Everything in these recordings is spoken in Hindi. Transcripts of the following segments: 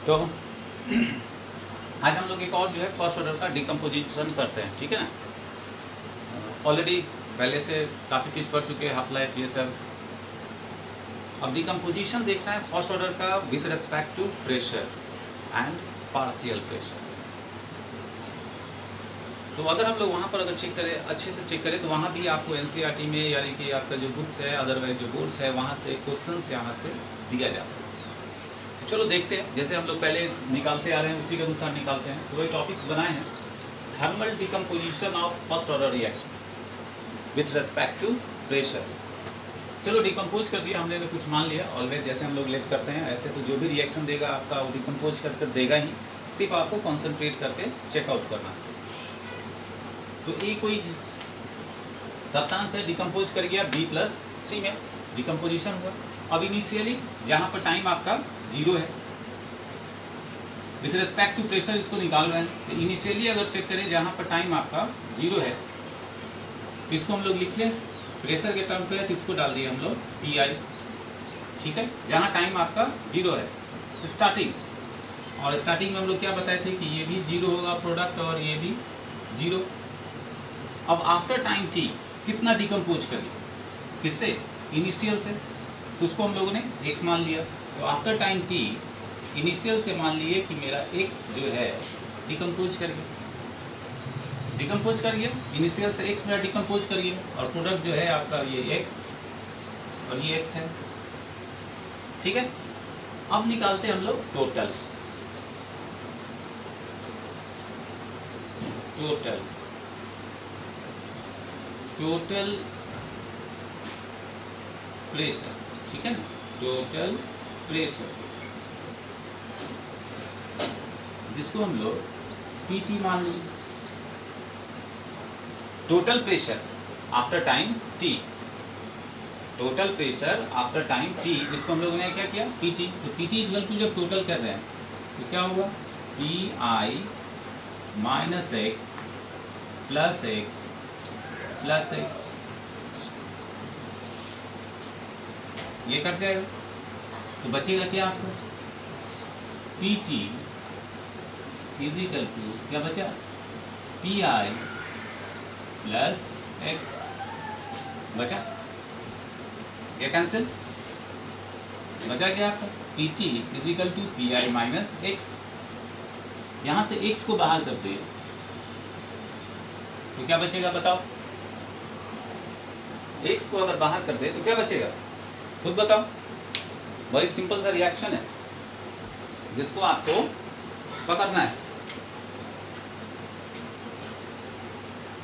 तो आज हम लोग एक और जो है फर्स्ट ऑर्डर का डिकम्पोजिशन करते हैं, ठीक है ना। ऑलरेडी पहले से काफ़ी चीज़ पढ़ चुके हैं, हाफ लाइफ ये सब। अब डिकम्पोजिशन देखना है फर्स्ट ऑर्डर का with respect to pressure and partial pressure. तो अगर हम लोग वहाँ पर अगर चेक करें, अच्छे से चेक करें, तो वहाँ भी आपको एनसीईआरटी में यानी कि आपका जो बुक्स है, अदरवाइज जो बोर्ड्स है, वहाँ से क्वेश्चंस यहाँ से दिया जाता है। तो चलो देखते हैं, जैसे हम लोग पहले निकालते आ रहे हैं उसी के अनुसार निकालते हैं। तो ये टॉपिक्स बनाए हैं, thermal decomposition of first order reaction with respect to pressure. चलो डिकम्पोज कर दिया हमने, कुछ मान लिया। ऑलवेज जैसे हम लोग लेट करते हैं, ऐसे तो जो भी रिएक्शन देगा आपका वो डिकम्पोज कर देगा ही, सिर्फ आपको कॉन्सेंट्रेट करके चेकआउट करना है। तो ये कोई सब्सटेंस है, डिकम्पोज कर गया बी प्लस सी में, डिकम्पोजिशन हुआ। अब इनिशियली यहाँ पर टाइम आपका 0 है, विथ रिस्पेक्ट टू प्रेशर इसको निकाल रहे हैं। तो इनिशियली अगर चेक करें जहाँ पर टाइम आपका 0 है, तो इसको हम लोग लिख लें प्रेशर के टर्म पे, तो इसको डाल दिए हम लोग पी आई, ठीक है। जहाँ टाइम आपका 0 है स्टार्टिंग, और स्टार्टिंग में हम लोग क्या बताए थे कि ये भी 0 होगा प्रोडक्ट और ये भी 0। अब आफ्टर टाइम टी कितना डिकम्पोज करिए, किससे, इनिशियल से, तो उसको हम लोगों ने x मान लिया। तो आफ्टर टाइम टी इनिशियल से मान लिए कि मेरा x जो है डिकम्पोज करिए, डिकम्पोज करिए इनिशियल से x मेरा डिकम्पोज करिए, और प्रोडक्ट जो है आपका ये x और ये x है, ठीक है। अब निकालते हैं हम लोग टोटल, टोटल टोटल प्रेशर, ठीक है ना, टोटल प्रेशर, जिसको हम लोग पीटी मान लें। Total pressure after time T, total pressure after time T, जिसको हम लोगों ने क्या किया पीटी। तो पीटी इक्वल टू जब टोटल कर रहे हैं तो क्या होगा, P I minus x plus x plus x, ये कट जाएगा। तो बचेगा क्या आपको, पी टी इजिकल टू क्या बचा, पी आई प्लस एक्स बचा, ये कैंसिल, बचा क्या आपका P T is equal to P I minus X. यहां से एक्स को बाहर कर दे तो क्या बचेगा बताओ, एक्स को अगर बाहर कर दे तो क्या बचेगा, खुद बताओ। बड़ी सिंपल सा रिएक्शन है जिसको आपको पकड़ना है।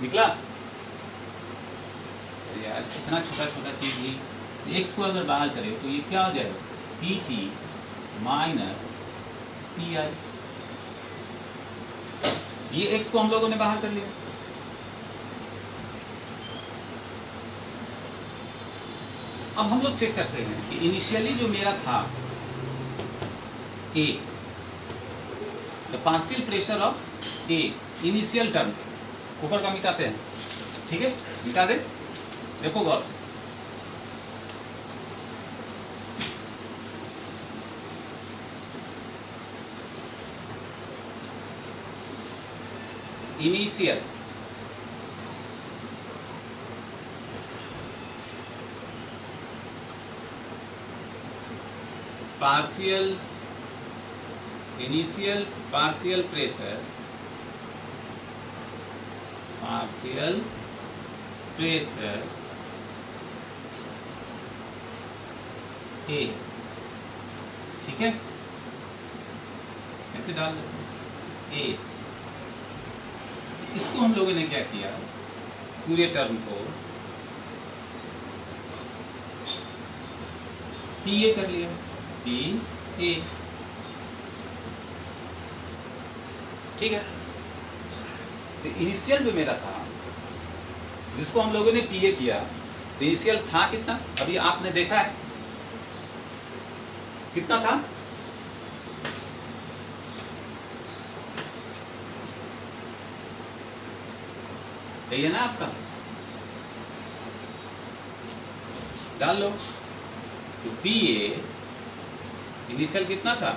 निकला यार, इतना छोटा छोटा चीज ही, एक्स को अगर बाहर करे तो ये क्या हो जाएगा, पी टी माइनस पी आई। ये एक्स को हम लोगों ने बाहर कर लिया। अब हम लोग चेक करते हैं कि इनिशियली जो मेरा था A, the partial pressure of A, initial term, ऊपर का मिटाते हैं, ठीक है, मिटा दे, देखो गौर से। Initial partial, initial partial pressure, partial pressure A, ठीक है, ऐसे डाल दो ए। इसको हम लोगों ने क्या किया, पूरे टर्म को पी ए कर लिया, पी ए, ठीक है। तो इनिशियल जो मेरा था जिसको हम लोगों ने पी ए किया, तो इनिशियल था कितना, अभी आपने देखा है कितना था, यही है ना आपका, डाल लो। तो पी ए इनिशियल कितना था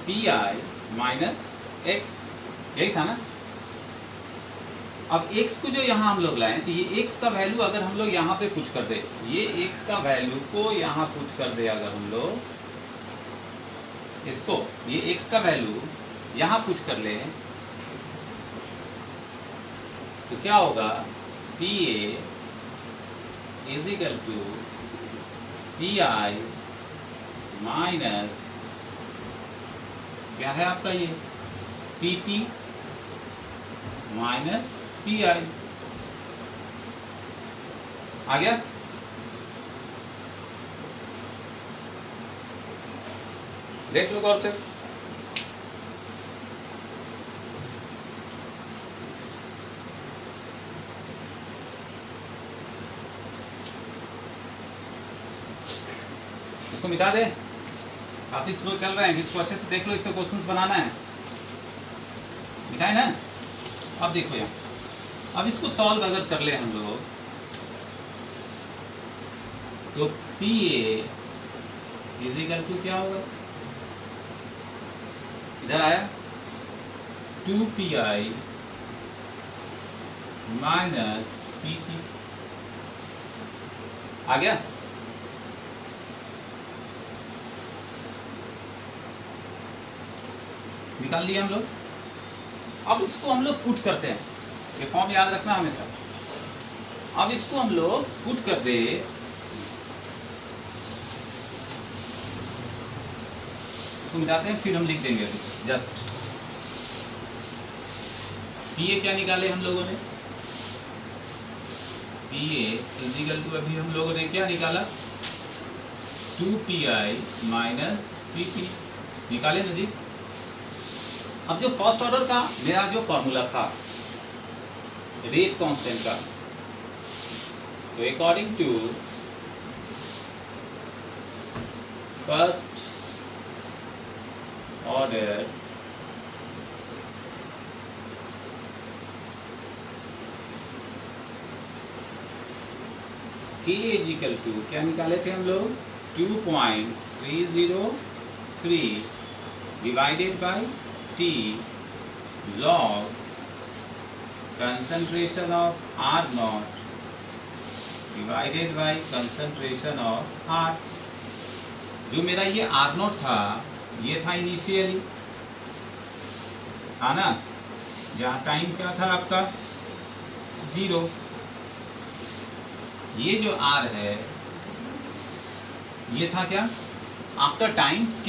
पी आई माइनस एक्स, यही था ना। अब x को जो यहाँ हम लोग लाए तो ये x का वैल्यू अगर हम लोग यहाँ पे पुट कर दे, ये x का वैल्यू को यहाँ पुट कर दे अगर हम लोग इसको, ये x का वैल्यू यहाँ पुट कर ले तो क्या होगा, P A is equal to P I minus क्या है आपका ये P T minus P I. आ गया। देख लो गौर से। इसको मिटा दे, काफी स्लो चल रहे हैं, इसको अच्छे से देख लो, इससे क्वेश्चंस बनाना है। मिटाए ना। अब देखो यहाँ, अब इसको सॉल्व अगर कर ले हम लोग तो P A is equal to क्या होगा, इधर आया 2 P I minus P T. आ गया। निकाल लिया हम लोग। अब इसको हम लोग पुट करते हैं, ये फॉर्म याद रखना हमेशा। अब इसको हम लोग पुट कर दे, इसको मिटाते हैं फिर हम लिख देंगे अभी जस्ट। पी ए क्या निकाले हम लोगों ने, P A is equal to अभी हम लोगों ने क्या निकाला 2 P I minus P T निकाले ना जी। अब जो फर्स्ट ऑर्डर का मेरा जो फॉर्मूला था रेट कांस्टेंट का, तो अकॉर्डिंग टू फर्स्ट ऑर्डर के इज इक्वल टू क्या निकाले थे हम लोग 2.303 divided bye T log concentration of R naught divided by concentration of R। जो मेरा ये R naught था ये था इनिशियली, था ना, जहाँ टाइम क्या था आपका 0। ये जो R है ये था क्या आफ्टर टाइम T,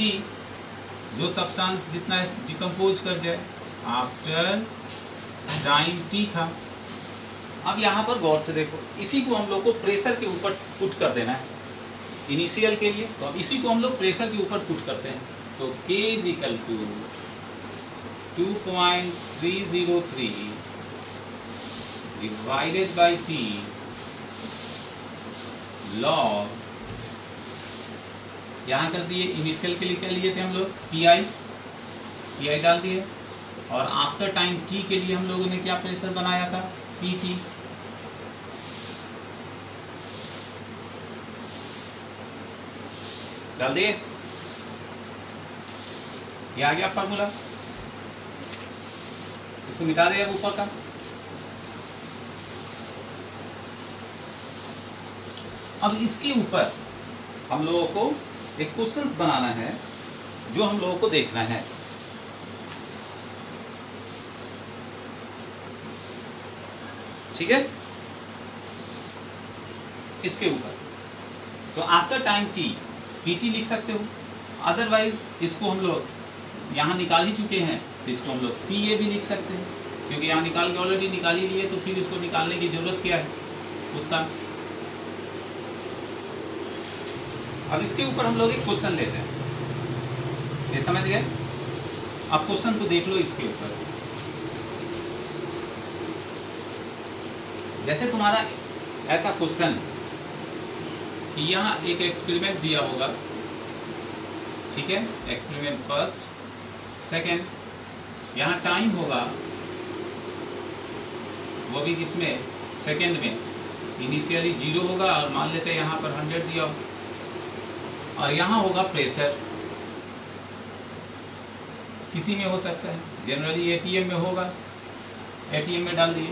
जो सब्सटेंस जितना डिकम्पोज कर जाए आफ्टर टाइम टी था। अब यहाँ पर गौर से देखो, इसी को हम लोग को प्रेशर के ऊपर पुट कर देना है इनिशियल के लिए, तो अब इसी को हम लोग प्रेशर के ऊपर पुट करते हैं। तो K is equal to 2.303 divided by T log, यहाँ कर दिए इनिशियल के लिए क्या लिए थे हम लोग पी आई डाल दिए, और आफ्टर टाइम टी के लिए हम लोगों ने क्या प्रेशर बनाया था पी टी। डाल दिए, ये आ गया फॉर्मूला। इसको मिटा दे अब ऊपर का। अब इसके ऊपर हम लोगों को एक क्वेश्चंस बनाना है जो हम लोगों को देखना है। ठीक है, इसके ऊपर तो आफ्टर टाइम टी पीटी लिख सकते हो, अदरवाइज इसको हम लोग यहाँ निकाल ही चुके हैं तो इसको हम लोग पीए भी लिख सकते हैं, क्योंकि यहाँ निकाल के ऑलरेडी निकाल ही लिए, तो फिर इसको निकालने की जरूरत क्या है उतना। अब इसके ऊपर हम लोग एक क्वेश्चन लेते हैं, ये समझ गए। अब क्वेश्चन को देख लो इसके ऊपर। जैसे तुम्हारा ऐसा क्वेश्चन कि यहाँ एक एक्सपेरिमेंट दिया होगा, ठीक है, एक्सपेरिमेंट फर्स्ट सेकेंड, यहाँ टाइम होगा वो भी किसमें सेकेंड में, इनिशियली 0 होगा और मान लेते हैं यहाँ पर 100 दिया हो, और यहाँ होगा प्रेशर किसी में हो सकता है, जनरली एटीएम में होगा, एटीएम में डाल दिए।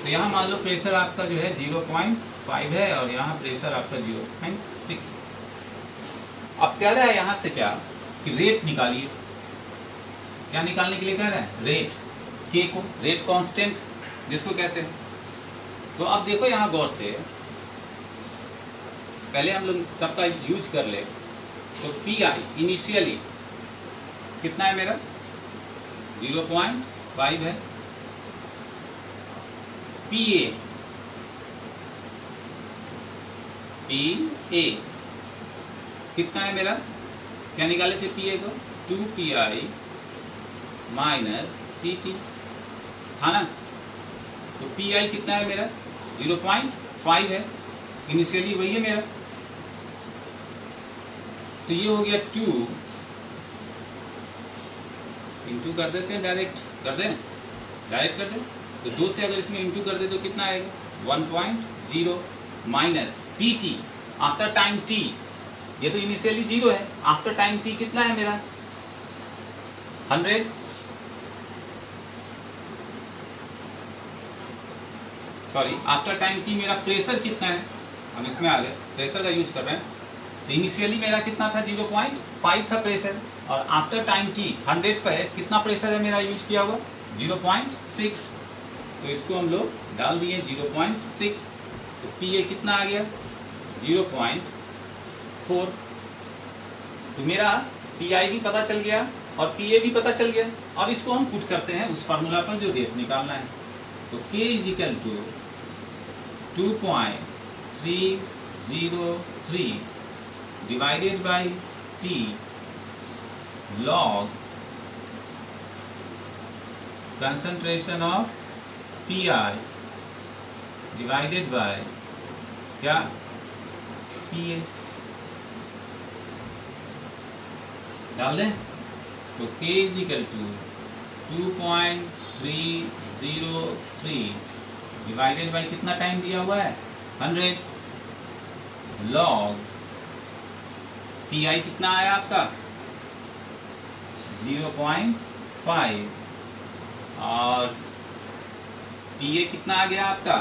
तो यहाँ मान लो प्रेशर आपका जो है 0.5 है और यहाँ प्रेशर आपका 0.6। अब कह रहा है यहाँ से क्या कि रेट निकालिए। क्या निकालने के लिए कह रहा है? रेट, के को, रेट कांस्टेंट जिसको कहते हैं। तो अब देखो यहाँ गौर से, पहले हम लोग सबका यूज कर ले। तो पी आई इनिशियली कितना है मेरा? 0.5 है। पी ए कितना है मेरा? क्या निकाले थे पी ए को? 2pi माइनस pt था ना। तो पी आई कितना है मेरा? 0.5 है, इनिशियली वही है मेरा। तो ये हो गया 2 इंटू कर देते हैं, डायरेक्ट कर दें, डायरेक्ट कर दें। तो 2 से अगर इसमें इंटू कर दे तो कितना आएगा? 1.0 minus pt after time t। ये तो इनिशियली 0 है, आफ्टर टाइम t कितना है मेरा? 100। सॉरी, आफ्टर टाइम t मेरा प्रेशर कितना है? हम इसमें आ गए, प्रेशर का यूज कर रहे हैं। तो इनिशियली मेरा कितना था? 0.5 था प्रेशर, और आफ्टर टाइम t 100 पर कितना प्रेशर है मेरा यूज किया हुआ? 0.6। तो इसको हम लोग डाल दिए 0.6। तो पी ए कितना आ गया? 0.4। तो मेरा पी आई भी पता चल गया और पी ए भी पता चल गया। अब इसको हम पुट करते हैं उस फार्मूला पर जो रेट निकालना है। तो K is equal to 2.303 divided by T log concentration of PI divided by क्या? PA डाल दें। तो K is equal to 2.303 divided by कितना टाइम दिया हुआ है? 100 log PI कितना आया आपका? 0.5 और PA कितना आ गया आपका?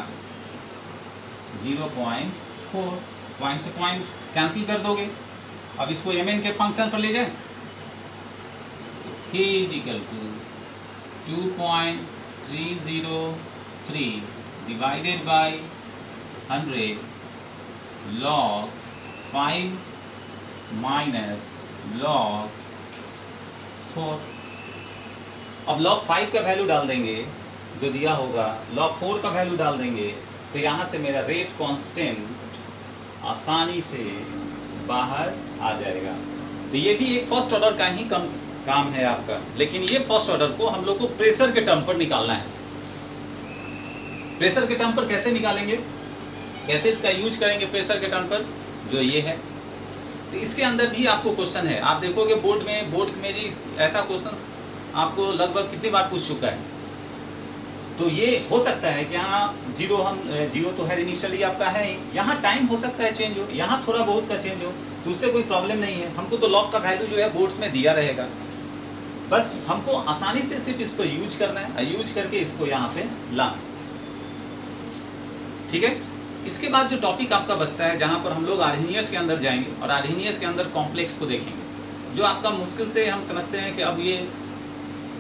0.4। पॉइंट से पॉइंट कैंसिल कर दोगे। अब इसको mn के फंक्शन पर ले जाए। K is equal to 2.303 divided by 100 log 5 minus log 4। अब log 5 का वैल्यू डाल देंगे जो दिया होगा, log 4 का वैल्यू डाल देंगे, तो यहाँ से मेरा रेट कांस्टेंट आसानी से बाहर आ जाएगा। तो ये भी एक फर्स्ट ऑर्डर का ही काम है आपका, लेकिन ये फर्स्ट ऑर्डर को हम लोग को प्रेशर के टर्म पर निकालना है। प्रेशर के टर्म पर कैसे निकालेंगे, कैसे इसका यूज करेंगे प्रेशर के टर्म पर, जो ये है। तो इसके अंदर भी आपको क्वेश्चन है, आप देखोगे बोर्ड में भी ऐसा क्वेश्चन आपको लगभग कितनी बार पूछ चुका है। तो ये हो सकता है कि यहाँ जीरो तो है इनिशियली आपका है, यहाँ टाइम हो सकता है चेंज हो, यहाँ थोड़ा बहुत का चेंज हो, तो उससे कोई प्रॉब्लम नहीं है। हमको तो लॉग का वैल्यू जो है बोर्ड्स में दिया रहेगा, बस हमको आसानी से सिर्फ इसको यूज करना है, यूज करके इसको यहाँ पे लाना। ठीक है। इसके बाद जो टॉपिक आपका बचता है, जहाँ पर हम लोग आर्हीनियस के अंदर जाएंगे और आर्हीनियस के अंदर कॉम्प्लेक्स को देखेंगे, जो आपका मुश्किल से हम समझते हैं कि अब ये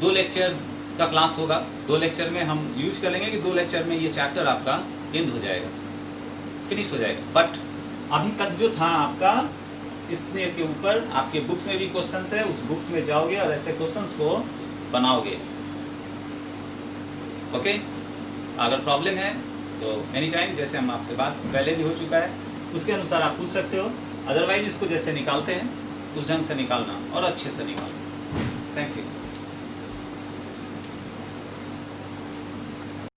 2 लेक्चर का क्लास होगा, 2 लेक्चर में हम यूज कर लेंगे कि 2 लेक्चर में ये चैप्टर आपका एंड हो जाएगा, फिनिश हो जाएगा। बट अभी तक जो था आपका, इसने के ऊपर आपके बुक्स में भी क्वेश्चंस है, उस बुक्स में जाओगे और ऐसे क्वेश्चंस को बनाओगे। ओके। अगर प्रॉब्लम है तो एनी टाइम, जैसे हम आपसे बात पहले भी हो चुका है, उसके अनुसार आप पूछ सकते हो। अदरवाइज इसको जैसे निकालते हैं उस ढंग से निकालना और अच्छे से निकालना। Thank you.